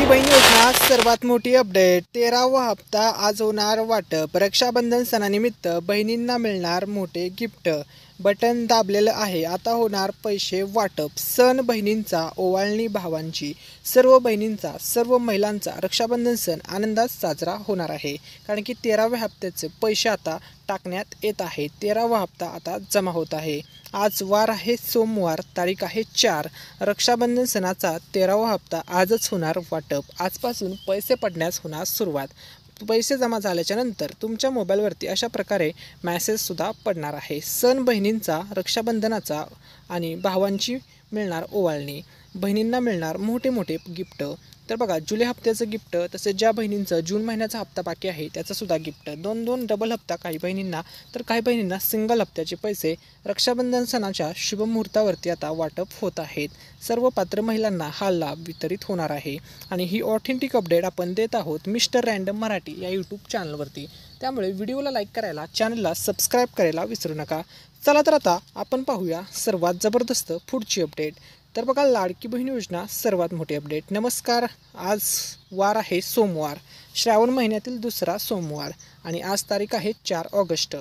लाडकी बहीण योजना सर्वात मोठी अपडेट। 13वा हप्ता आज होणार वाटप। रक्षाबंधन सणानिमित्त बहिणींना मिळणार मोठे गिफ्ट। बटन दाबलेलं आहे, आता होणार पैसे वाटप। सण बहिणींचा, ओवाळणी भावांची, सर्व बहिणींचा, सर्व महिलांचा रक्षाबंधन सण आनंदात साजरा होणार आहे। कारण की 13व्या हप्त्याचे पैसे आता टाकण्यात येत आहेत। 13वा हप्ता आता जमा होत आहे। आज वार आहे सोमवार, तारीख आहे 4। रक्षाबंधन सणाचा 13वा हप्ता आजच होणार वाटप। आजपासून पैसे पडण्यास होणार सुरुवात। पैसे जमा झाल्याच्या नंतर तुमच्या मोबाईलवरती अशा प्रकारे मेसेजसुद्धा पडणार आहे। सण बहिणींचा, रक्षाबंधनाचा आणि भावांची मिळणार ओवाळणी, बहिणींना मिळणार मोठे मोठे गिफ्ट। तर बघा, जुलै हप्त्याचं गिफ्ट, तसेच ज्या बहिणींचं जून महिन्याचा हप्ता बाकी आहे त्याचासुद्धा गिफ्ट। दोन डबल हप्ता काही बहिणींना, तर काही बहिणींना सिंगल हप्त्याचे पैसे रक्षाबंधन सणाच्या शुभमुहूर्तावरती आता वाटप होत आहेत। सर्व पात्र महिलांना हा लाभ वितरित होणार आहे आणि ही ऑथेंटिक अपडेट आपण देत आहोत मिस्टर रँडम मराठी या यूट्यूब चॅनलवरती। त्यामुळे व्हिडिओला लाईक करायला, चॅनलला सबस्क्राईब करायला विसरू नका। चला तर आता आपण पाहूया सर्वात जबरदस्त पुढची अपडेट। तर बघा, लाडकी बहीण योजना सर्वात मोठी अपडेट। नमस्कार, आज वार आहे सोमवार, श्रावण महिन्यातील दुसरा सोमवार आणि आज तारीख आहे 4 ऑगस्ट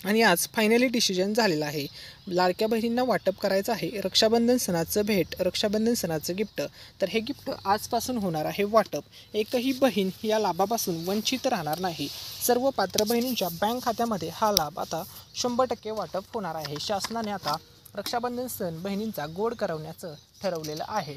आणि आज फायनली डिसिजन झालेलं आहे। लाडक्या बहिणींना वाटप करायचं आहे रक्षाबंधन सणाचं भेट, रक्षाबंधन सणाचं गिफ्ट। तर हे गिफ्ट आजपासून होणार आहे वाटप। एकही बहीण या लाभापासून वंचित राहणार नाही। सर्व पात्र बहिणींच्या बँक खात्यामध्ये हा लाभ आता 100% वाटप होणार आहे। शासनाने आता रक्षाबंधन सण बहिणींचा गोड करवण्याचं ठरवलेलं आहे।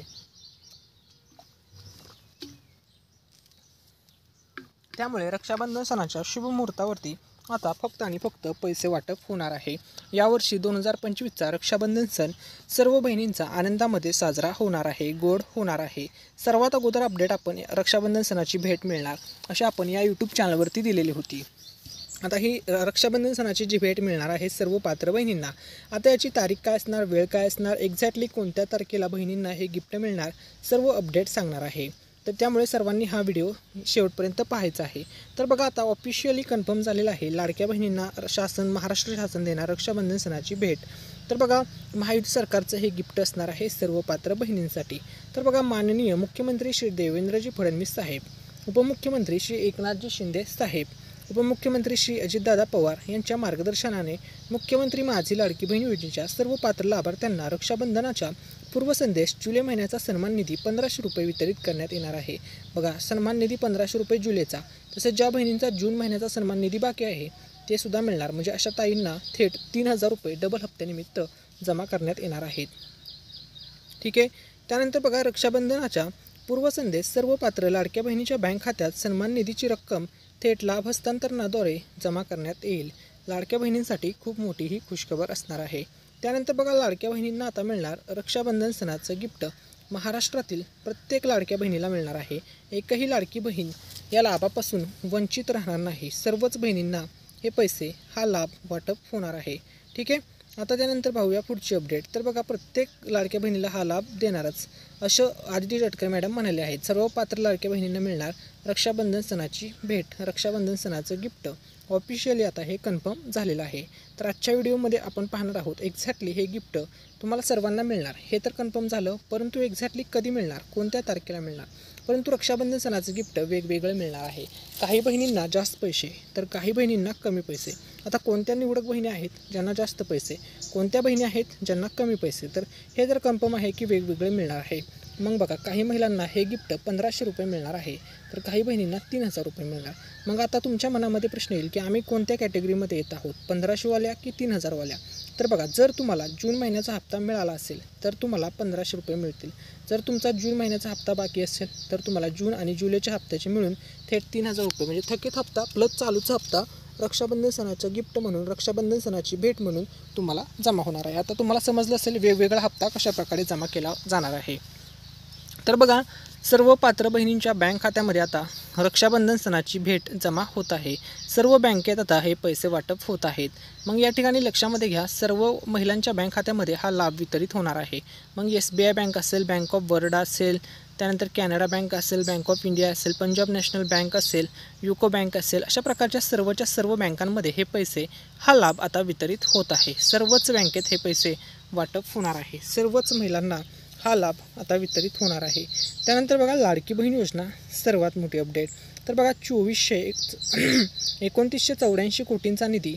त्यामुळे रक्षाबंधन सणाच्या शुभ मुहूर्तावरती आता फक्त आणि फक्त पैसे वाटप होणार आहे। यावर्षी 2025चा रक्षाबंधन सण सर्व बहिणींचा आनंदामध्ये साजरा होणार आहे, गोड होणार आहे। सर्वात अगोदर अपडेट आपण रक्षाबंधन सणाची भेट मिळणार अशी आपण या यूट्यूब चॅनलवरती दिलेली होती। आता ही रक्षाबंधन सणाची जी भेट मिळणार आहे सर्व पात्र बहिणींना, आता याची तारीख काय असणार, वेळ काय असणार, एक्झॅक्टली कोणत्या तारखेला बहिणींना हे गिफ्ट मिळणार, सर्व अपडेट सांगणार आहे। तर त्यामुळे सर्वांनी हा व्हिडिओ शेवटपर्यंत पाहायचा आहे। तर बघा, आता ऑफिशियली कन्फर्म झालेलं आहे लाडक्या बहिणींना महाराष्ट्र शासन देणार रक्षाबंधन सणाची भेट। तर बघा, महायुती सरकारचं हे गिफ्ट असणार आहे सर्व पात्र बहिणींसाठी। तर बघा, माननीय मुख्यमंत्री श्री देवेंद्रजी फडणवीस साहेब, उपमुख्यमंत्री श्री एकनाथजी शिंदे साहेब, उपमुख्यमंत्री श्री अजितदादा पवार यांच्या मार्गदर्शनाने मुख्यमंत्री माझी लाडकी बहीण योजनेच्या सर्व पात्र लाभार्थ्यांना रक्षाबंधनाच्या पूर्वसंदेश जुलै महिन्याचा सन्मान निधी 1500 रुपये वितरित करण्यात येणार आहे। बघा, सन्मान निधी 1500 रुपये जुलैचा, तसेच ज्या बहिणींचा जून महिन्याचा सन्मान निधी बाकी आहे ते सुद्धा मिळणार। म्हणजे अशा ताईंना थेट 3000 रुपये डबल हप्त्यानिमित्त जमा करण्यात येणार आहेत। ठीक आहे। त्यानंतर बघा, रक्षाबंधनाच्या पूर्वसंदेश सर्व पात्र लाडक्या बहिणीच्या बँक खात्यात सन्मान निधीची रक्कम थेट लाभ हस्तांतरणाद्वारे जमा करण्यात येईल। लाडक्या बहिणींसाठी खूप मोठी ही खुशखबर असणार आहे। त्यानंतर बघा, लाडक्या बहिणींना आता मिळणार रक्षाबंधन सणाचं गिफ्ट। महाराष्ट्रातील प्रत्येक लाडक्या बहिणीला मिळणार आहे। एकही लाडकी बहीण या लाभापासून वंचित राहणार नाही। सर्वच बहिणींना हे पैसे, हा लाभ वाटप होणार आहे। ठीक आहे। आता त्यानंतर पाहूया पुढची अपडेट। तर बघा, प्रत्येक लाडक्या बहिणीला हा लाभ देणारच असं आदिती तटकरे मॅडम म्हणाले आहेत। सर्व पात्र लाडक्या बहिणींना मिळणार रक्षाबंधन सणाची भेट, रक्षाबंधन सणाचं गिफ्ट। ऑफिशियली आता हे कन्फर्म झालेलं आहे। तर आजच्या व्हिडिओमध्ये आपण पाहणार आहोत एक्झॅक्टली हे गिफ्ट तुम्हाला सर्वांना मिळणार हे तर कन्फर्म झालं, परंतु एक्झॅक्टली कधी मिळणार, कोणत्या तारखेला मिळणार, परंतु रक्षाबंधन सणाचं गिफ्ट वेगवेगळं मिळणार आहे। काही बहिणींना जास्त पैसे, तर काही बहिणींना कमी पैसे। आता कोणत्या निवडक बहिणी आहेत ज्यांना जास्त पैसे, कोणत्या बहिणी आहेत ज्यांना कमी पैसे, तर हे जर कन्फर्म आहे की वेगवेगळे मिळणार आहे। मग बघा, काही महिलांना हे गिफ्ट 1500 रुपये मिळणार आहे, तर काही बहिणींना 3000 रुपये मिळणार। मग आता तुमच्या मनामध्ये प्रश्न येईल की आम्ही कोणत्या कॅटेगरीमध्ये येत आहोत, 1500 वाल्या की 3000 वाल्या। तर बघा, जर तुम्हाला जून महिन्याचा हप्ता मिळाला असेल तर तुम्हाला 1500 रुपये मिळतील। जर तुमचा जून महिन्याचा हप्ता बाकी असेल तर तुम्हाला जून आणि जुलैच्या हप्त्याचे मिळून थेट 3000 रुपये म्हणजे थकीत हप्ता प्लस चालूचा हप्ता रक्षाबंधन सणाचं गिफ्ट म्हणून, रक्षाबंधन सणाची भेट म्हणून तुम्हाला जमा होणार आहे। आता तुम्हाला समजलं असेल वेगवेगळा हप्ता कशाप्रकारे जमा केला जाणार आहे। तर बघा, सर्व पात्र बहिणींच्या बँक खात्यामध्ये आता रक्षाबंधन सणाची भेट जमा होत आहे। सर्व बँकेत आता हे पैसे वाटप होत आहेत। मग या ठिकाणी लक्षामध्ये घ्या, सर्व महिलांच्या बँक खात्यामध्ये हा लाभ वितरित होणार आहे। मग SBI बँक असेल, बँक ऑफ बरोडा असेल, त्यानंतर कॅनरा बँक असेल, बँक ऑफ इंडिया असेल, पंजाब नॅशनल बँक असेल, युको बँक असेल, अशा प्रकारच्या सर्व बँकांमध्ये हे पैसे, हा लाभ आता वितरित होत आहे। सर्वच बँकेत हे पैसे वाटप होणार आहे। सर्वच महिलांना हा लाभ आता वितरित होणार आहे। त्यानंतर बघा लाडकी बहीण योजना सर्वात मोठी अपडेट। तर बघा 2984 कोटींचा निधी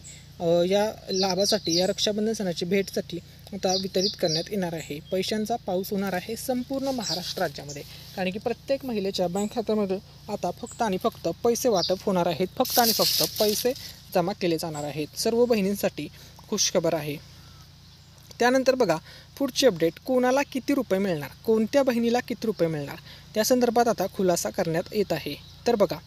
या लाभासाठी, या रक्षाबंधन सणाची भेटसाठी आता वितरित करण्यात येणार आहे। पैशांचा पाऊस होणार आहे संपूर्ण महाराष्ट्र राज्यामध्ये, कारण की प्रत्येक महिलेच्या बँक खात्यामध्ये आता फक्त आणि फक्त पैसे वाटप होणार आहेत, फक्त आणि फक्त पैसे जमा केले जाणार आहेत। सर्व बहिणींसाठी खुशखबर आहे। त्यानंतर बघा पुढची अपडेट, कोणाला किती रुपये मिळणार, कोणत्या बहिणीला किती रुपये मिळणार, त्या संदर्भात आता खुलासा करण्यात येत आहे। तर बघा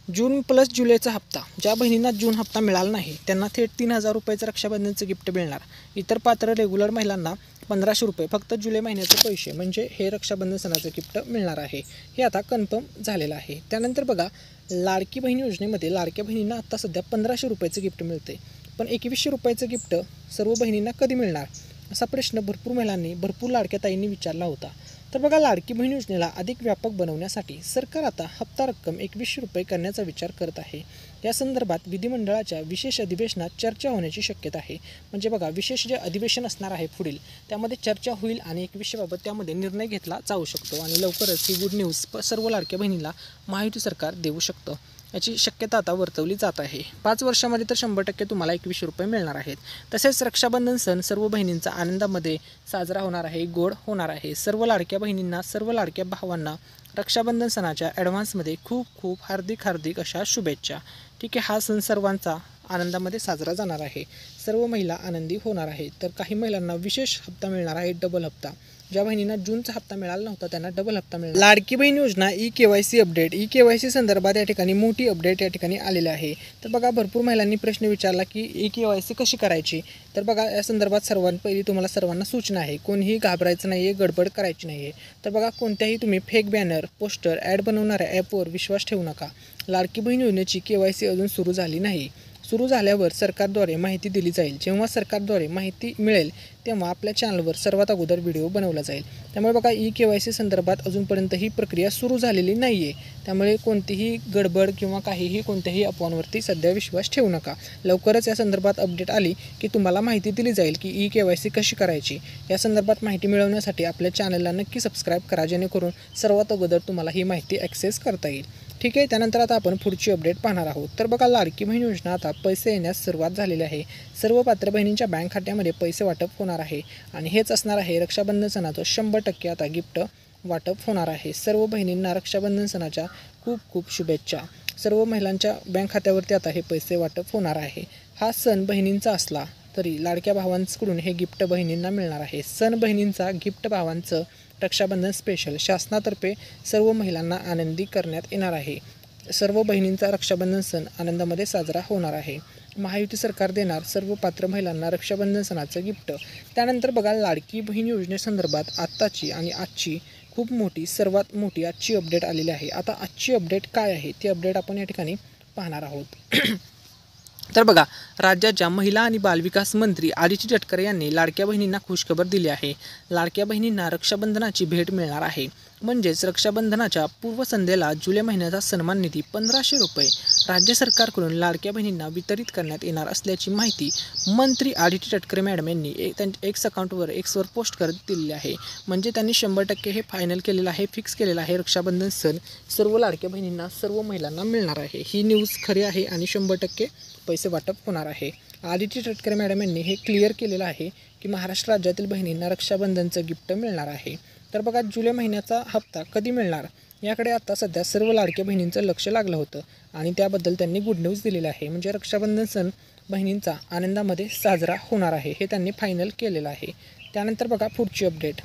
जून प्लस जुलैचा हप्ता, ज्या बहिणींना जून हप्ता मिळाला नाही त्यांना थेट 3000 रुपयाचं रक्षाबंधनचं गिफ्ट मिळणार। इतर पात्र रेग्युलर महिलांना 1500 रुपये, फक्त जुलै महिन्याचे पैसे म्हणजे हे रक्षाबंधन सणाचं गिफ्ट मिळणार आहे। हे आता कन्फर्म झालेलं आहे। त्यानंतर बघा लाडकी बहीण योजनेमध्ये लाडक्या बहिणींना आता सध्या 1500 रुपयाचं गिफ्ट मिळते, पण 2100 रुपयाचं गिफ्ट सर्व बहिणींना कधी मिळणार असा प्रश्न भरपूर महिलांनी, भरपूर लाडक्या ताईंनी विचारला होता। तर बघा लाडकी बहीण योजनेला अधिक व्यापक बनवण्यासाठी सरकार आता हप्ता रक्कम 2100 रुपये करण्याचा विचार करत आहे। या संदर्भात विधिमंडळाच्या विशेष अधिवेशनात चर्चा होण्याची शक्यता आहे। म्हणजे बघा विशेष जे अधिवेशन असणार आहे पुढील, त्यामध्ये चर्चा होईल आणि 2100 बाबत त्यामध्ये निर्णय घेतला जाऊ शकतो आणि लवकरच ही गुड न्यूज सर्व लाडक्या बहिणीला महायुती सरकार देऊ शकतं, याची शक्यता आता वर्तवली जात आहे। 5 वर्षामध्ये तर 100% तुम्हाला 2100 रुपये मिळणार आहेत। तसेच रक्षाबंधन सण सर्व बहिणींचा आनंदामध्ये साजरा होणार आहे, गोड होणार आहे। सर्व लाडक्या बहिणींना, सर्व लाडक्या भावांना रक्षाबंधन सणाच्या ॲडव्हान्समध्ये खूप खूप हार्दिक अशा शुभेच्छा। ठीक आहे, हा सण सर्वांचा आनंदामध्ये साजरा जाणार आहे, सर्व महिला आनंदी होणार आहेत। तर काही महिलांना विशेष हप्ता मिळणार आहे, डबल हप्ता। ज्या बहिणींना जूनचा हप्ता मिळाला नव्हता त्यांना डबल हप्ता मिळणार। लाडकी बहीण योजना ई-KYC अपडेट, ई-KYC संदर्भात या ठिकाणी मोठी अपडेट या ठिकाणी आलेली आहे। तर बघा भरपूर महिलांनी प्रश्न विचारला की ई-KYC कशी करायची। तर बघा या संदर्भात सर्वात पहिली तुम्हाला सर्वांना सूचना आहे, कोणीही घाबरायचं नाही आहे, गडबड करायची नाही आहे। तर बघा कोणत्याही तुम्ही फेक बॅनर, पोस्टर, ॲड बनवणाऱ्या ॲपवर विश्वास ठेवू नका। लाडकी बहीण योजनेची KYC अजून सुरू झाली नाही। सुरू झाल्यावर सरकारद्वारे माहिती दिली जाईल। जेव्हा सरकारद्वारे माहिती मिळेल तेव्हा आपल्या चॅनलवर सर्वात अगोदर व्हिडिओ बनवला जाईल। त्यामुळे बघा ई-KYC संदर्भात अजूनपर्यंत ही प्रक्रिया सुरू झालेली नाही आहे, त्यामुळे कोणतीही गडबड किंवा काहीही कोणत्याही अफवांवरती सध्या विश्वास ठेवू नका। लवकरच या संदर्भात अपडेट आली की तुम्हाला माहिती दिली जाईल की ई-KYC कशी करायची। या संदर्भात माहिती मिळवण्यासाठी आपल्या चॅनलला नक्की सबस्क्राईब करा, जेणेकरून सर्वात अगोदर तुम्हाला ही माहिती ॲक्सेस करता येईल। ठीक आहे, त्यानंतर आता आपण पुढची अपडेट पाहणार आहोत। तर बघा लाडकी बहीण योजना आता पैसे येण्यास सुरुवात झालेली आहे। सर्व पात्र बहिणींच्या बँक खात्यामध्ये पैसे वाटप होणार आहे आणि हेच असणार आहे रक्षाबंधन सणाचं 100% आता गिफ्ट वाटप होणार आहे। सर्व बहिणींना रक्षाबंधन सणाच्या खूप खूप शुभेच्छा। सर्व महिलांच्या बँक खात्यावरती आता हे पैसे वाटप होणार आहे। हा सण बहिणींचा असला तरी लाडक्या भावांकडून हे गिफ्ट बहिणींना मिळणार आहे। सण बहिणींचा गिफ्ट भावांचं रक्षाबंधन स्पेशल शासनातर्फे सर्व महिलांना आनंदी करण्यात येणार आहे। सर्व बहिणींचा रक्षाबंधन सण आनंदामध्ये साजरा होणार आहे। महायुती सरकार देणार सर्व पात्र महिलांना रक्षाबंधन सणाचं गिफ्ट। त्यानंतर बघा लाडकी बहीण योजनेसंदर्भात आत्ताची आणि आजची खूप मोठी, सर्वात मोठी आजची अपडेट आलेली आहे। आता आजची अपडेट काय आहे ती अपडेट आपण या ठिकाणी पाहणार आहोत। तर बघा राज्याच्या महिला आणि बालविकास मंत्री आदिती तटकरे यांनी लाडक्या बहिणींना खुशखबर दिली आहे। लाडक्या बहिणींना रक्षाबंधनाची भेट मिळणार आहे, म्हणजेच रक्षाबंधनाच्या पूर्वसंध्येला जुलै महिन्याचा सन्मान निधी 1500 रुपये राज्य सरकारकडून लाडक्या बहिणींना वितरित करण्यात येणार असल्याची माहिती मंत्री आदिती तटकरे मॅडम यांनी त्यांच्या एक्स अकाउंटवर एक्सवर पोस्ट करत दिलेली आहे। म्हणजे त्यांनी 100% हे फायनल केलेलं आहे, फिक्स केलेलं आहे, रक्षाबंधन सण सर्व लाडक्या बहिणींना, सर्व महिलांना मिळणार आहे। ही न्यूज खरी आहे आणि 100% पैसे वाटप होणार आहे। आदिती तटकरे मॅडम यांनी हे क्लिअर केलेलं आहे की महाराष्ट्र राज्यातील बहिणींना रक्षाबंधनचं गिफ्ट मिळणार आहे। तर बघा जुलै महिन्याचा हप्ता कधी मिळणार याकडे आता सध्या सर्व लाडक्या बहिणींचं लक्ष लागलं होतं आणि त्याबद्दल त्यांनी गुड न्यूज दिलेली आहे। म्हणजे रक्षाबंधन सण बहिणींचा आनंदामध्ये साजरा होणार आहे हे त्यांनी फायनल केलेलं आहे। त्यानंतर बघा पुढची अपडेट,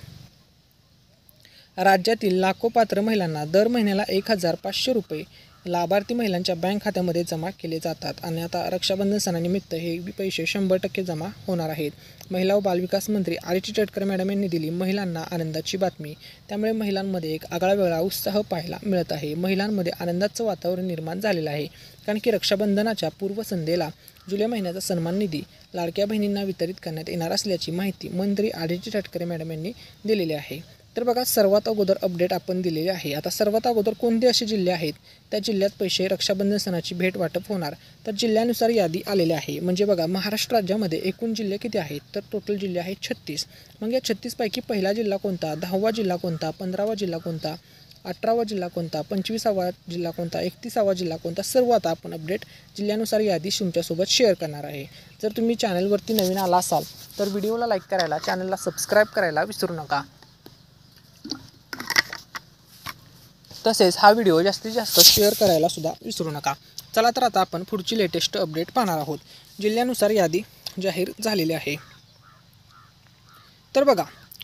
राज्यातील लाखो पात्र महिलांना दर महिन्याला 1500 रुपये लाभार्थी महिलांच्या बँक खात्यामध्ये जमा केले जातात आणि आता रक्षाबंधन सणानिमित्त हे पैसे 100% जमा होणार आहेत। महिला व बालविकास मंत्री आदिती तटकरे मॅडम यांनी दिली महिलांना आनंदाची बातमी। त्यामुळे महिलांमध्ये एक आगळावेगळा उत्साह पाहायला मिळत आहे। महिलांमध्ये आनंदाचं वातावरण निर्माण झालेलं आहे, कारण की रक्षाबंधनाच्या पूर्वसंध्येला जुलै महिन्याचा सन्मान निधी लाडक्या बहिणींना वितरित करण्यात येणार असल्याची माहिती मंत्री आदिती तटकरे मॅडम यांनी दिलेली आहे। तर बघा सर्वात अगोदर अपडेट आपण दिलेले आहे. आता सर्वात अगोदर कोणते असे जिल्हे आहेत त्या जिल्ह्यात पैसे रक्षाबंधन सणाची भेट वाटप होणार, तर जिल्ह्यानुसार यादी आलेली आहे. म्हणजे बघा महाराष्ट्र राज्यामध्ये एकूण जिल्हे किती आहेत, तर टोटल जिल्हे आहेत 36. मग या 36 पैकी पहिला जिल्हा कोणता, 10वा जिल्हा कोणता, 15वा जिल्हा कोणता, 18वा जिल्हा कोणता, 25वा जिल्हा कोणता, 31वा जिल्हा कोणता, सर्व आता आपण अपडेट जिल्ह्यानुसार यादी तुमच्यासोबत शेअर करणार आहे. जर तुम्ही चॅनलवरती नवीन आला असाल तर व्हिडिओला लाईक करायला, चॅनलला सबस्क्राईब करायला विसरू नका. तसेच हा व्हिडिओ जास्तीत जास्त शेअर करायला सुद्धा विसरू नका. चला तर आता आपण पुढची लेटेस्ट अपडेट पाहणार आहोत. जिल्ह्यानुसार यादी जाहीर झालेली आहे. तर बघा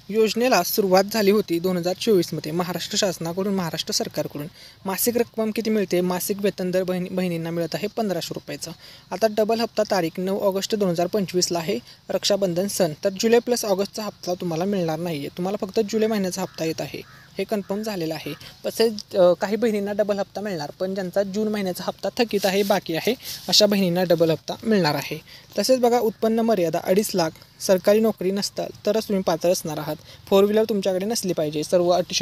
योजनेला सुरुवात झाली होती 2024मध्ये महाराष्ट्र शासनाकडून, महाराष्ट्र सरकारकडून. मासिक रक्कम किती मिळते, मासिक वेतन दर बहिणींना मिळत आहे 1500 रुपयाचं. आता डबल हप्ता तारीख 9 ऑगस्ट 2025ला आहे रक्षाबंधन सण. तर जुलै प्लस ऑगस्टचा हप्ता तुम्हाला मिळणार नाही आहे, तुम्हाला फक्त जुलै महिन्याचा हप्ता येत आहे, हे कन्फर्म झालेलं आहे. तसेच काही बहिणींना डबल हप्ता मिळणार, पण ज्यांचा जून महिन्याचा हप्ता थकीत आहे, बाकी आहे, अशा बहिणींना डबल हप्ता मिळणार आहे. तसेच बघा उत्पन्न मर्यादा 2.5 लाख, सरकारी नोकरी नसताल तरच तुम्ही पात्र असणार आहात. 4 व्हीलर तुमच्याकडे नसली पाहिजे, सर्व अटी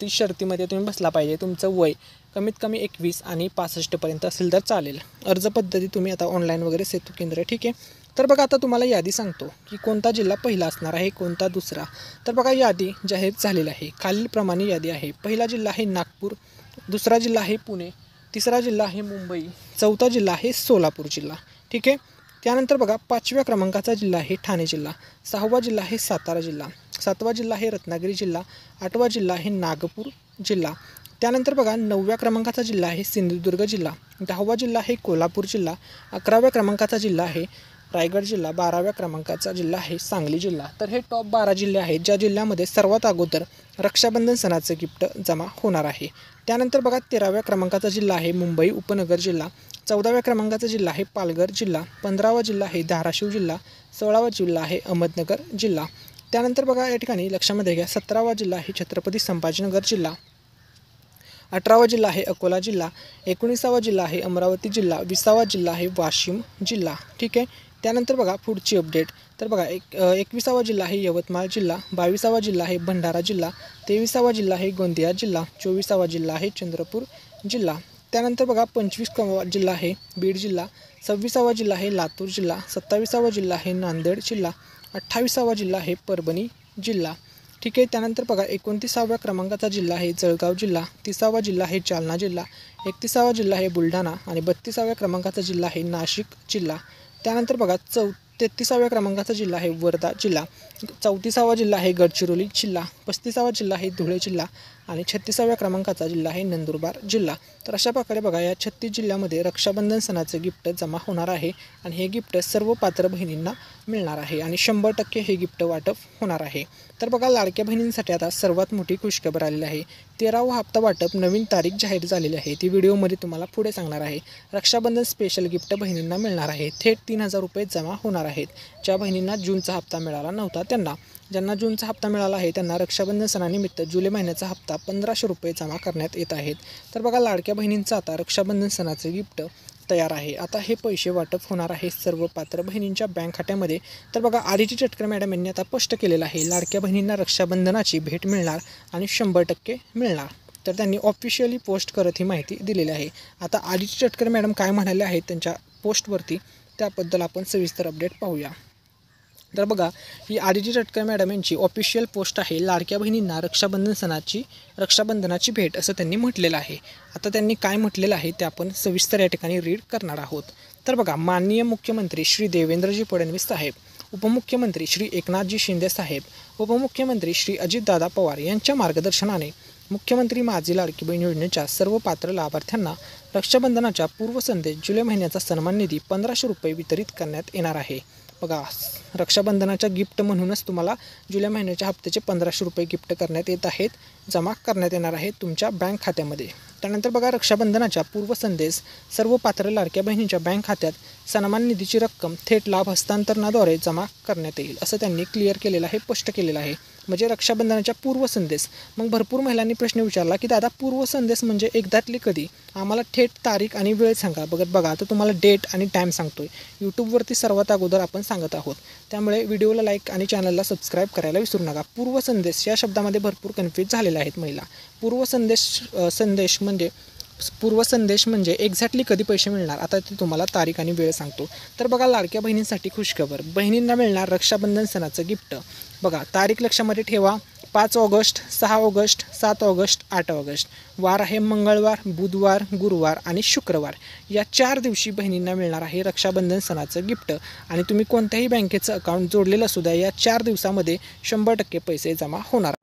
शर्तीमध्ये तुम्ही बसला पाहिजे. तुमचं वय कमीत कमी 21 आणि 65पर्यंत असेल तर चालेल. अर्ज पद्धती तुम्ही आता ऑनलाईन वगैरे सेतू केंद्र, ठीक आहे. तर बघा आता तुम्हाला यादी सांगतो की कोणता जिल्हा पहिला असणार आहे, कोणता दुसरा. तर बघा यादी जाहीर झालेली आहे. खालीलप्रमाणे यादी आहे. पहिला जिल्हा आहे नागपूर, दुसरा जिल्हा आहे पुणे, तिसरा जिल्हा आहे मुंबई, चौथा जिल्हा आहे सोलापूर जिल्हा, ठीक आहे. त्यानंतर बघा 5व्या क्रमांकाचा जिल्हा आहे ठाणे जिल्हा, 6वा जिल्हा आहे सातारा जिल्हा, 7वा जिल्हा आहे रत्नागिरी जिल्हा, 8वा जिल्हा आहे नागपूर जिल्हा. त्यानंतर बघा 9व्या क्रमांकाचा जिल्हा आहे सिंधुदुर्ग जिल्हा, 10वा जिल्हा आहे कोल्हापूर जिल्हा, 11व्या क्रमांकाचा जिल्हा आहे रायगड जिल्हा, 12व्या क्रमांकाचा जिल्हा आहे सांगली जिल्हा. तर हे टॉप 12 जिल्हे आहेत ज्या जिल्ह्यामध्ये सर्वात अगोदर रक्षाबंधन सणाचं गिफ्ट जमा होणार आहे. त्यानंतर बघा 13व्या क्रमांकाचा जिल्हा आहे मुंबई उपनगर जिल्हा, 14व्या क्रमांकाचा जिल्हा आहे पालघर जिल्हा, 15वा जिल्हा आहे धाराशिव जिल्हा, 16वा जिल्हा आहे अहमदनगर जिल्हा. त्यानंतर बघा या ठिकाणी लक्षामध्ये घ्या 17वा जिल्हा आहे छत्रपती संभाजीनगर जिल्हा, 18वा जिल्हा आहे अकोला जिल्हा, 19वा जिल्हा आहे अमरावती जिल्हा, 20वा जिल्हा आहे वाशिम जिल्हा, ठीक आहे. त्यानंतर बघा पुढची अपडेट. तर बघा 21वा जिल्हा आहे यवतमाळ जिल्हा, 22वा जिल्हा आहे भंडारा जिल्हा, 23वा जिल्हा आहे गोंदिया जिल्हा, 24वा जिल्हा आहे चंद्रपूर जिल्हा. त्यानंतर बघा 25वा जिल्हा आहे बीड जिल्हा, 26वा जिल्हा आहे लातूर जिल्हा, 27वा जिल्हा आहे नांदेड जिल्हा, 28वा जिल्हा आहे परभणी जिल्हा, ठीक आहे. त्यानंतर बघा 29व्या क्रमांकाचा जिल्हा आहे जळगाव जिल्हा, 30वा जिल्हा आहे जालना जिल्हा, 31वा जिल्हा आहे बुलढाणा आणि 32व्या क्रमांकाचा जिल्हा आहे नाशिक जिल्हा. त्यानंतर बघा 33व्या क्रमांकाचा जिल्हा आहे वर्धा जिल्हा, 34वा जिल्हा आहे गडचिरोली जिल्हा, 35वा जिल्हा आहे धुळे जिल्हा आणि 36व्या क्रमांकाचा जिल्हा आहे नंदुरबार जिल्हा. तर अशा प्रकारे बघा या 36 जिल्ह्यामध्ये रक्षाबंधन सणाचं गिफ्ट जमा होणार आहे आणि हे गिफ्ट सर्व पात्र बहिणींना मिळणार आहे आणि 100% हे गिफ्ट वाटप होणार आहे. तर बघा लाडक्या बहिणींसाठी आता सर्वात मोठी खुशखबर आलेली आहे. 13वा हप्ता वाटप नवीन तारीख जाहीर झालेली आहे, ती व्हिडिओमध्ये तुम्हाला पुढे सांगणार आहे. रक्षाबंधन स्पेशल गिफ्ट बहिणींना मिळणार आहे. थेट 3000 रुपये जमा होणार आहेत. ज्या बहिणींना जूनचा हप्ता मिळाला नव्हता त्यांना, ज्यांना जूनचा हप्ता मिळाला आहे त्यांना रक्षाबंधन सणानिमित्त जुलै महिन्याचा हप्ता 1500 रुपये जमा करण्यात येत आहेत. तर बघा लाडक्या बहिणींचं आता रक्षाबंधन सणाचं गिफ्ट तयार आहे. आता हे पैसे वाटप होणार आहे सर्व पात्र बहिणींच्या बँक खात्यामध्ये. तर बघा आदिती चटकर मॅडम यांनी आता स्पष्ट केलेलं आहे लाडक्या बहिणींना रक्षाबंधनाची भेट मिळणार आणि 100% मिळणार. तर त्यांनी ऑफिशियली पोस्ट करत ही माहिती दिलेली आहे. आता आदिती चटकर मॅडम काय म्हणाले आहेत त्यांच्या पोस्टवरती त्याबद्दल आपण सविस्तर अपडेट पाहूया. तर बघा ही आदिती चटकर मॅडम यांची ऑफिशियल पोस्ट आहे. लाडक्या बहिणींना रक्षाबंधनाची भेट असं त्यांनी म्हटलेलं आहे. आता त्यांनी काय म्हटलेलं आहे ते आपण सविस्तर या ठिकाणी रीड करणार आहोत. तर बघा माननीय मुख्यमंत्री श्री देवेंद्रजी फडणवीस साहेब, उपमुख्यमंत्री श्री एकनाथजी शिंदे साहेब, उपमुख्यमंत्री श्री अजितदादा पवार यांच्या मार्गदर्शनाने मुख्यमंत्री माझी लाडकी बहीण योजनेच्या सर्व पात्र लाभार्थ्यांना रक्षाबंधनाच्या पूर्वसंध्येत जुलै महिन्याचा सन्मान निधी 1500 रुपये वितरित करण्यात येणार आहे. बघा रक्षाबंधनाच्या गिफ्ट म्हणूनच तुम्हाला जुलै महिन्याच्या हप्त्याचे 1500 रुपये गिफ्ट करण्यात येत आहेत, जमा करण्यात येणार आहेत तुमच्या बँक खात्यामध्ये. त्यानंतर बघा रक्षाबंधनाच्या पूर्वसंध्येस सर्व पात्र लाडक्या बहिणींच्या बँक खात्यात सन्मान निधीची रक्कम थेट लाभ हस्तांतरणाद्वारे जमा करण्यात येईल असं त्यांनी क्लिअर केलेलं आहे, स्पष्ट केलेलं आहे. म्हणजे रक्षाबंधनाच्या पूर्वसंदेश. मग भरपूर महिलांनी प्रश्न विचारला की दादा पूर्वसंदेश म्हणजे एकदातली कधी, आम्हाला थेट तारीख आणि वेळ सांगा. बघा आता तुम्हाला डेट आणि टाईम सांगतोय. यूट्यूबवरती सर्वात अगोदर आपण सांगत आहोत, त्यामुळे व्हिडिओला लाईक आणि चॅनलला सबस्क्राईब करायला विसरू नका. पूर्वसंदेश या शब्दामध्ये भरपूर कन्फ्यूज झालेले आहेत महिला. पूर्वसंदेश म्हणजे एक्झॅक्टली कधी पैसे मिळणार, आता ते तुम्हाला तारीख आणि वेळ सांगतो. तर बघा, लाडक्या बहिणींसाठी खुशखबर, बहिणींना मिळणार रक्षाबंधन सणाचं गिफ्ट. बघा, तारीख लक्षामध्ये ठेवा, 5 ऑगस्ट, 6 ऑगस्ट, 7 ऑगस्ट, 8 ऑगस्ट. वार आहे मंगळवार, बुधवार, गुरुवार आणि शुक्रवार. या 4 दिवशी बहिणींना मिळणार आहे रक्षाबंधन सणाचं गिफ्ट. आणि तुम्ही कोणत्याही बँकेचं अकाउंट जोडलेलं असू द्या, या 4 दिवसामध्ये 100% पैसे जमा होणार.